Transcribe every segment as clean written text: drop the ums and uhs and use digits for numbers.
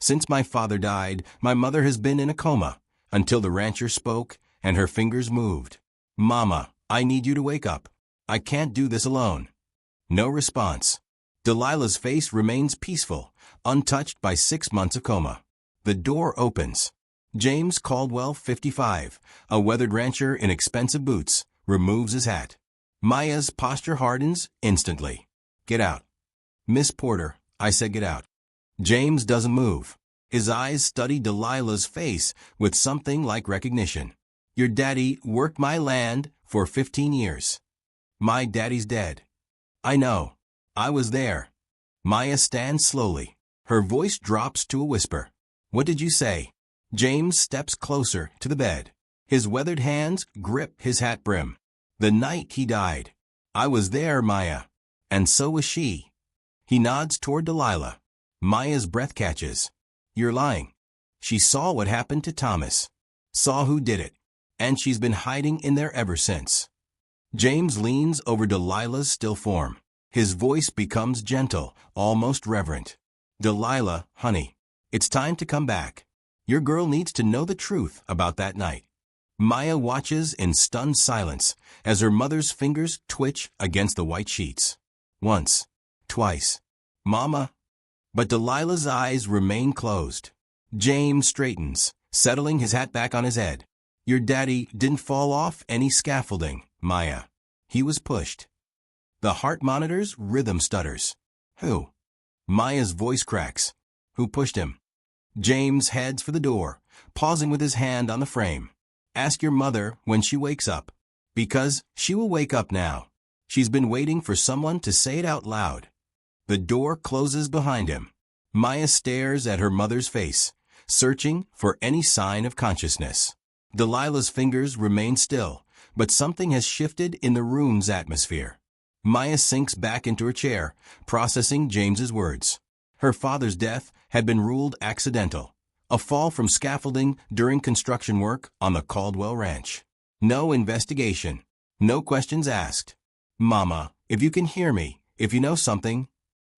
Since my father died, my mother has been in a coma, until the rancher spoke and her fingers moved. Mama, I need you to wake up. I can't do this alone. No response. Delilah's face remains peaceful, untouched by 6 months of coma. The door opens. James Caldwell, 55, a weathered rancher in expensive boots, removes his hat. Maya's posture hardens instantly. Get out. Miss Porter, I said get out. James doesn't move. His eyes study Delilah's face with something like recognition. Your daddy worked my land for 15 years. My daddy's dead. I know. I was there. Maya stands slowly. Her voice drops to a whisper. What did you say? James steps closer to the bed. His weathered hands grip his hat brim. The night he died. I was there, Maya. And so was she. He nods toward Delilah. Maya's breath catches. You're lying. She saw what happened to Thomas. Saw who did it. And she's been hiding in there ever since. James leans over Delilah's still form. His voice becomes gentle, almost reverent. Delilah, honey, it's time to come back. Your girl needs to know the truth about that night. Maya watches in stunned silence as her mother's fingers twitch against the white sheets. Once. Twice. Mama. But Delilah's eyes remain closed. James straightens, settling his hat back on his head. Your daddy didn't fall off any scaffolding, Maya. He was pushed. The heart monitor's rhythm stutters. Who? Maya's voice cracks. Who pushed him? James heads for the door, pausing with his hand on the frame. Ask your mother when she wakes up. Because she will wake up now. She's been waiting for someone to say it out loud. The door closes behind him. Maya stares at her mother's face, searching for any sign of consciousness. Delilah's fingers remain still, but something has shifted in the room's atmosphere. Maya sinks back into her chair, processing James's words. Her father's death had been ruled accidental, a fall from scaffolding during construction work on the Caldwell Ranch. No investigation, no questions asked. Mama, if you can hear me, if you know something.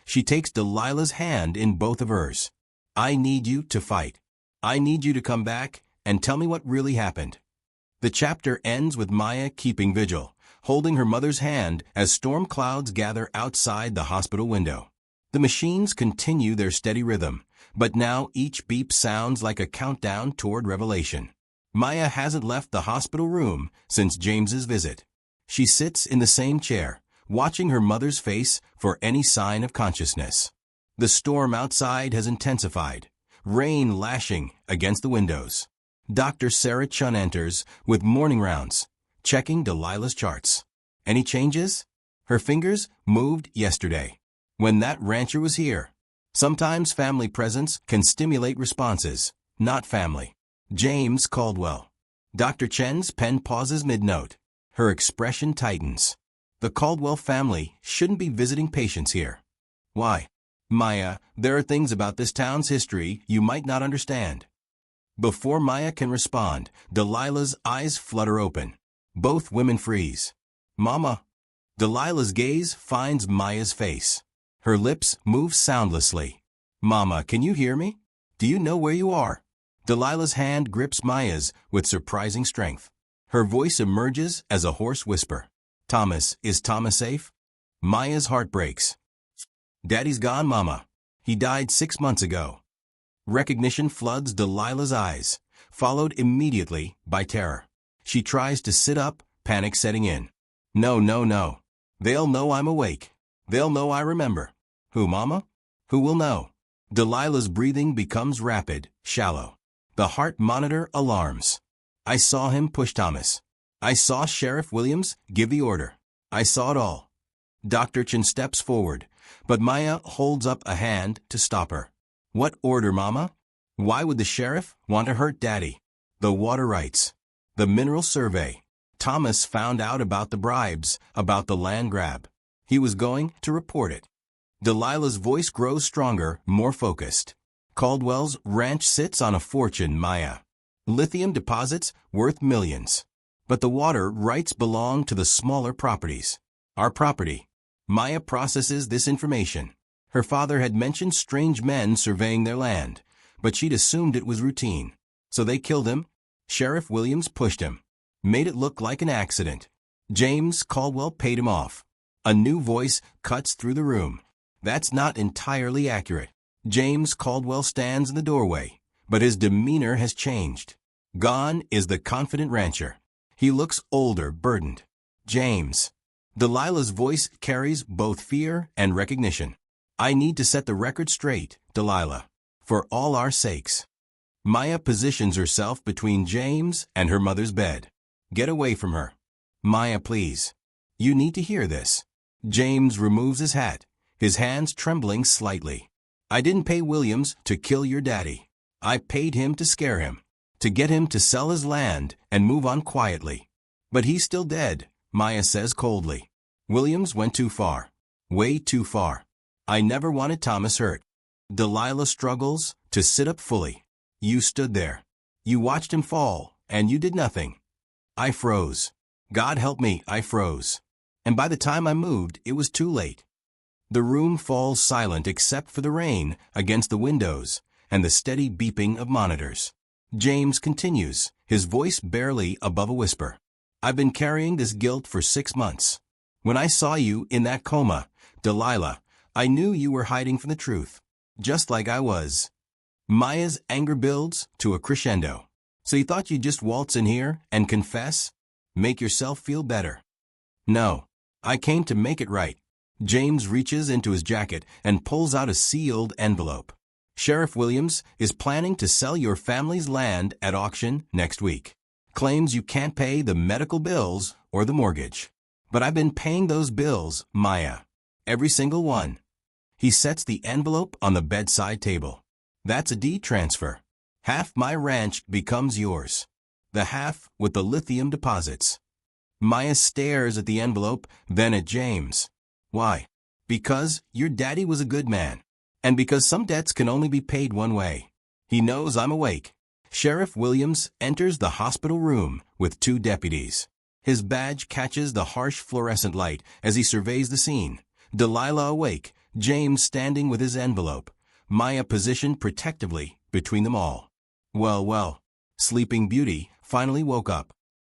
She takes Delilah's hand in both of hers. I need you to fight. I need you to come back and tell me what really happened. The chapter ends with Maya keeping vigil, holding her mother's hand as storm clouds gather outside the hospital window. The machines continue their steady rhythm, but now each beep sounds like a countdown toward revelation. Maya hasn't left the hospital room since James's visit. She sits in the same chair, watching her mother's face for any sign of consciousness. The storm outside has intensified, rain lashing against the windows. Dr. Sarah Chun enters with morning rounds, checking Delilah's charts. Any changes? Her fingers moved yesterday, when that rancher was here. Sometimes family presence can stimulate responses, not family. James Caldwell. Dr. Chen's pen pauses mid-note. Her expression tightens. The Caldwell family shouldn't be visiting patients here. Why? Maya, there are things about this town's history you might not understand. Before Maya can respond, Delilah's eyes flutter open. Both women freeze. Mama. Delilah's gaze finds Maya's face. Her lips move soundlessly. Mama, can you hear me? Do you know where you are? Delilah's hand grips Maya's with surprising strength. Her voice emerges as a hoarse whisper. Thomas, is Thomas safe? Maya's heart breaks. Daddy's gone, Mama. He died 6 months ago. Recognition floods Delilah's eyes, followed immediately by terror. She tries to sit up, panic setting in. No, no, no. They'll know I'm awake. They'll know I remember. Who, Mama? Who will know? Delilah's breathing becomes rapid, shallow. The heart monitor alarms. I saw him push Thomas. I saw Sheriff Williams give the order. I saw it all. Dr. Chen steps forward, but Maya holds up a hand to stop her. What order, Mama? Why would the sheriff want to hurt Daddy? The water rights. The mineral survey. Thomas found out about the bribes, about the land grab. He was going to report it. Delilah's voice grows stronger, more focused. Caldwell's ranch sits on a fortune, Maya. Lithium deposits worth millions. But the water rights belong to the smaller properties. Our property. Maya processes this information. Her father had mentioned strange men surveying their land, but she'd assumed it was routine. So they killed him? Sheriff Williams pushed him. Made it look like an accident. James Caldwell paid him off. A new voice cuts through the room. That's not entirely accurate. James Caldwell stands in the doorway, but his demeanor has changed. Gone is the confident rancher. He looks older, burdened. James. Delilah's voice carries both fear and recognition. I need to set the record straight, Delilah. For all our sakes. Maya positions herself between James and her mother's bed. Get away from her. Maya, please. You need to hear this. James removes his hat, his hands trembling slightly. I didn't pay Williams to kill your daddy. I paid him to scare him, to get him to sell his land and move on quietly. But he's still dead, Maya says coldly. Williams went too far. Way too far. I never wanted Thomas hurt. Delilah struggles to sit up fully. You stood there. You watched him fall, and you did nothing. I froze. God help me, I froze. And by the time I moved, it was too late. The room falls silent except for the rain against the windows and the steady beeping of monitors. James continues, his voice barely above a whisper. I've been carrying this guilt for 6 months. When I saw you in that coma, Delilah, I knew you were hiding from the truth, just like I was. Maya's anger builds to a crescendo. So you thought you'd just waltz in here and confess? Make yourself feel better. No, I came to make it right. James reaches into his jacket and pulls out a sealed envelope. Sheriff Williams is planning to sell your family's land at auction next week. Claims you can't pay the medical bills or the mortgage. But I've been paying those bills, Maya. Every single one. He sets the envelope on the bedside table. That's a deed transfer. Half my ranch becomes yours. The half with the lithium deposits. Maya stares at the envelope, then at James. Why? Because your daddy was a good man. And because some debts can only be paid one way. He knows I'm awake. Sheriff Williams enters the hospital room with 2 deputies. His badge catches the harsh fluorescent light as he surveys the scene. Delilah awake, James standing with his envelope. Maya positioned protectively between them all. Well, Sleeping Beauty finally woke up.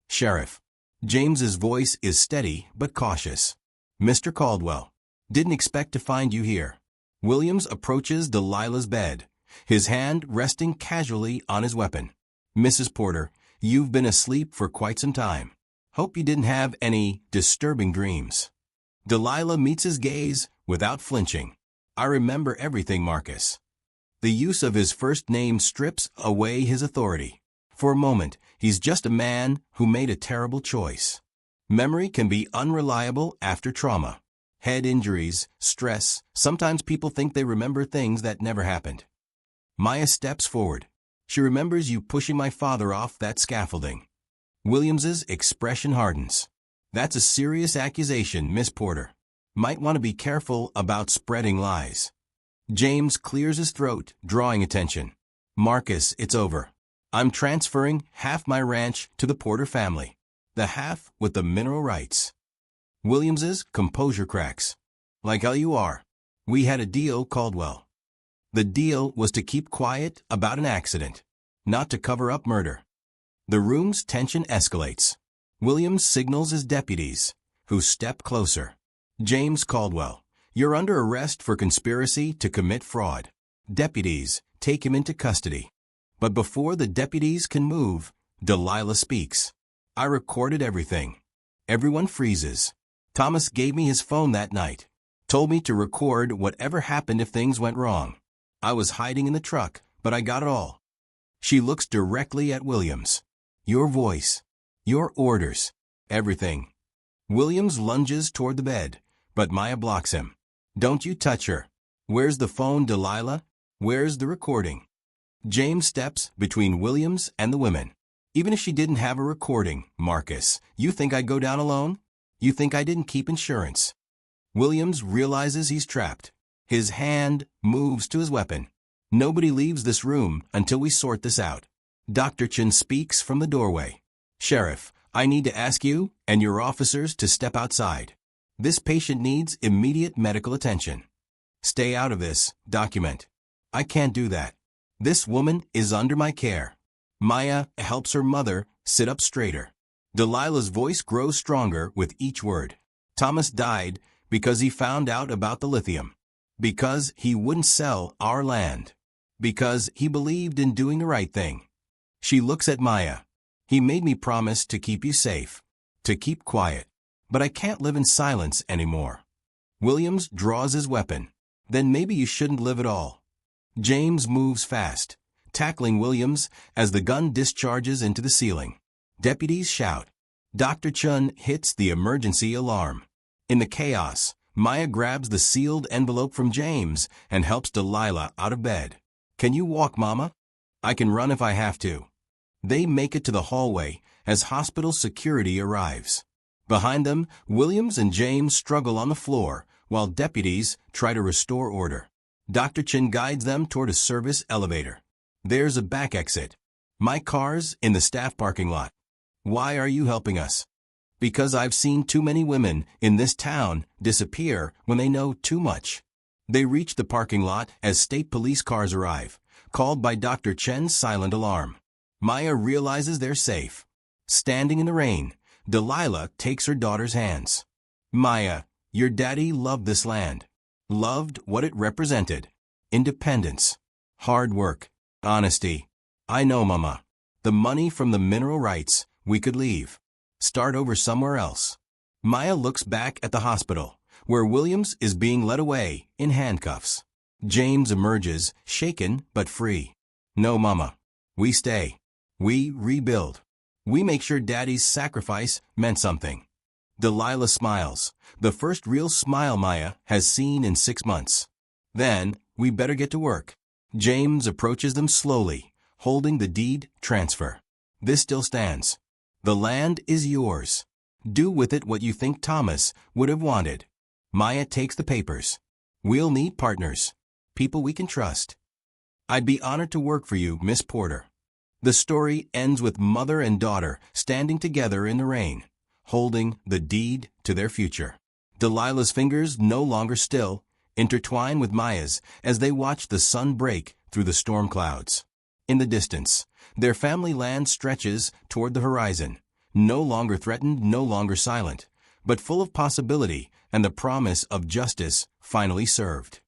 Sheriff. James's voice is steady but cautious. Mr. Caldwell. Didn't expect to find you here. Williams approaches Delilah's bed, his hand resting casually on his weapon. Mrs. Porter, you've been asleep for quite some time. Hope you didn't have any disturbing dreams. Delilah meets his gaze without flinching. I remember everything, Marcus. The use of his first name strips away his authority. For a moment, he's just a man who made a terrible choice. Memory can be unreliable after trauma. Head injuries, stress, sometimes people think they remember things that never happened. Maya steps forward. She remembers you pushing my father off that scaffolding. Williams's expression hardens. That's a serious accusation, Miss Porter. Might want to be careful about spreading lies. James clears his throat, drawing attention. Marcus, it's over. I'm transferring half my ranch to the Porter family. The half with the mineral rights. Williams's composure cracks. Like how you are. We had a deal, Caldwell. The deal was to keep quiet about an accident, not to cover up murder. The room's tension escalates. Williams signals his deputies, who step closer. James Caldwell, you're under arrest for conspiracy to commit fraud. Deputies, take him into custody. But before the deputies can move, Delilah speaks. I recorded everything. Everyone freezes. Thomas gave me his phone that night. Told me to record whatever happened if things went wrong. I was hiding in the truck, but I got it all. She looks directly at Williams. Your voice. Your orders. Everything. Williams lunges toward the bed, but Maya blocks him. Don't you touch her. Where's the phone, Delilah? Where's the recording? James steps between Williams and the women. Even if she didn't have a recording, Marcus, you think I'd go down alone? You think I didn't keep insurance? Williams realizes he's trapped. His hand moves to his weapon. Nobody leaves this room until we sort this out. Dr. Chin speaks from the doorway. Sheriff, I need to ask you and your officers to step outside. This patient needs immediate medical attention. Stay out of this. Document. I can't do that. This woman is under my care. Maya helps her mother sit up straighter. Delilah's voice grows stronger with each word. Thomas died because he found out about the lithium. Because he wouldn't sell our land. Because he believed in doing the right thing. She looks at Maya. He made me promise to keep you safe. To keep quiet. But I can't live in silence anymore. Williams draws his weapon. Then maybe you shouldn't live at all. James moves fast, tackling Williams as the gun discharges into the ceiling. Deputies shout. Dr. Chun hits the emergency alarm. In the chaos, Maya grabs the sealed envelope from James and helps Delilah out of bed. Can you walk, Mama? I can run if I have to. They make it to the hallway as hospital security arrives. Behind them, Williams and James struggle on the floor while deputies try to restore order. Dr. Chin guides them toward a service elevator. There's a back exit. My car's in the staff parking lot. Why are you helping us? Because I've seen too many women in this town disappear when they know too much. They reach the parking lot as state police cars arrive, called by Dr. Chen's silent alarm. Maya realizes they're safe. Standing in the rain, Delilah takes her daughter's hands. Maya, your daddy loved this land. Loved what it represented. Independence. Hard work. Honesty. I know, Mama. The money from the mineral rights, we could leave. Start over somewhere else. Maya looks back at the hospital, where Williams is being led away in handcuffs. James emerges, shaken but free. No, Mama. We stay. We rebuild. We make sure Daddy's sacrifice meant something. Delilah smiles, the first real smile Maya has seen in 6 months. Then, we better get to work. James approaches them slowly, holding the deed transfer. This still stands. The land is yours. Do with it what you think Thomas would have wanted. Maya takes the papers. We'll need partners. People we can trust. I'd be honored to work for you, Miss Porter. The story ends with mother and daughter standing together in the rain, holding the deed to their future. Delilah's fingers, no longer still, intertwine with Maya's as they watch the sun break through the storm clouds. In the distance, their family land stretches toward the horizon, no longer threatened, no longer silent, but full of possibility and the promise of justice finally served.